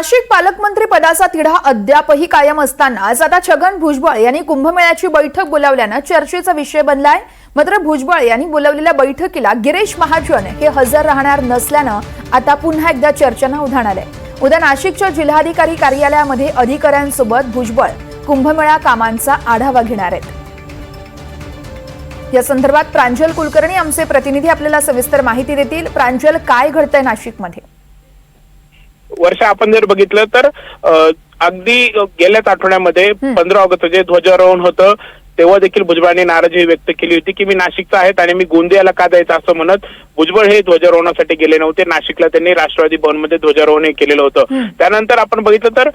नाशिक पालकमंत्री पदाचा तिढा अद्यापही कायम असताना आज आता छगन भुजबळ यांनी कुंभमेळ्याची बैठक बोलावल्यानं चर्चेचा विषय बनलाय। मात्र भुजबळ यांनी बोलावलेल्या बैठकीला गिरीश महाजन हे हजर राहणार नसल्यानं आता पुन्हा एकदा चर्चांना उधाण आलंय। उद्या नाशिकच्या जिल्हाधिकारी कार्यालयामध्ये अधिकाऱ्यांसोबत भुजबळ कुंभमेळा कामांचा आढावा घेणार आहेत। या संदर्भात प्रांजल कुलकर्णी आमचे प्रतिनिधी आपल्याला सविस्तर माहिती देतील। प्रांजल, काय घडतंय नाशिकमध्ये? वर्ष आपण जर बघितलं तर अगदी गेल्याच आठवड्यामध्ये 15 ऑगस्ट जे ध्वजारोहण होतं तेव्हा देखील भुजबळांनी नाराजी व्यक्त केली होती की मी नाशिकचा आहे आणि मी गोंदियाला का जायचं असं म्हणत भुजबळ हे ध्वजारोहणासाठी गेले नव्हते। नाशिकला त्यांनी राष्ट्रवादी भवनमध्ये ध्वजारोहण केलेलं होतं। त्यानंतर आपण बघितलं तर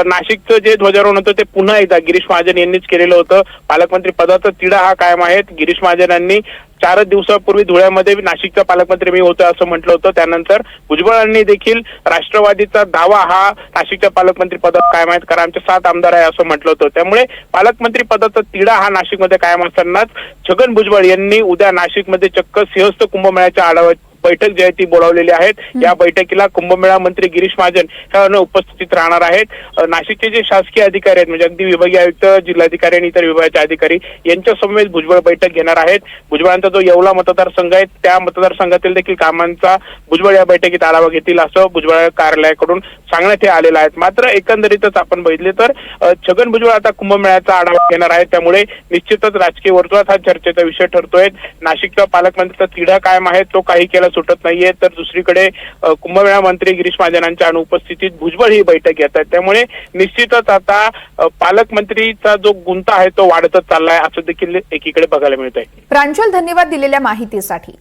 नाशिकचं जे ध्वजारोहण होतं ते पुन्हा एकदा गिरीश महाजन यांनीच केलेलं होतं। पालकमंत्री पदाचा तिढा हा कायम आहे। गिरीश महाजनांनी 4 दिवसापूर्वी धुळ्यामध्ये नाशिकचा पालकमंत्री मी होतो असं म्हटलं होतं। त्यानंतर भुजबळांनी देखील राष्ट्रवादीचा दावा हा नाशिकच्या पालकमंत्री पदात कायम आहे, कारण आमचे 7 आमदार आहे असं म्हटलं होतं। त्यामुळे पालकमंत्री पदाचा तिढा हा नाशिकमध्ये कायम असतानाच छगन भुजबळ यांनी उद्या नाशिकमध्ये चक्क सिंहस्थ कुंभमेळ्याच्या आढावा बैठक जी आहे ती बोलावलेली आहे। या बैठकीला कुंभमेळा मंत्री गिरीश महाजन हे उपस्थित राहणार आहेत। नाशिकचे जे शासकीय अधिकारी आहेत म्हणजे अगदी विभागीय आयुक्त, जिल्हाधिकारी आणि इतर विभागाचे अधिकारी यांच्या समवेत भुजबळ बैठक घेणार आहेत। भुजबळांचा जो येवला मतदारसंघ आहे त्या मतदारसंघातील देखील कामांचा भुजबळ या बैठकीत आढावा घेतील असं भुजबळ कार्यालयाकडून सांगण्यात आलेलं आहे। मात्र एकंदरीतच आपण बघितले तर छगन भुजबळ आता कुंभमेळ्याचा आढावा घेणार आहेत। त्यामुळे निश्चितच राजकीय वर्तुळात हा चर्चेचा विषय ठरतोय। नाशिकच्या पालकमंत्र्यांचा तिढा कायम आहे, तो काही केला सुटत नाहीये। तर दुसरीकडे कुंभमेळा मंत्री गिरीश महाजनांच्या अनुपस्थितीत भुजबळ ही बैठक घेत आहेत। त्यामुळे निश्चितच आता पालकमंत्रीचा जो गुंता आहे तो वाढतच चाललाय असं देखील एकीकडे बघायला मिळत आहे। प्रांजल, धन्यवाद दिलेल्या माहितीसाठी।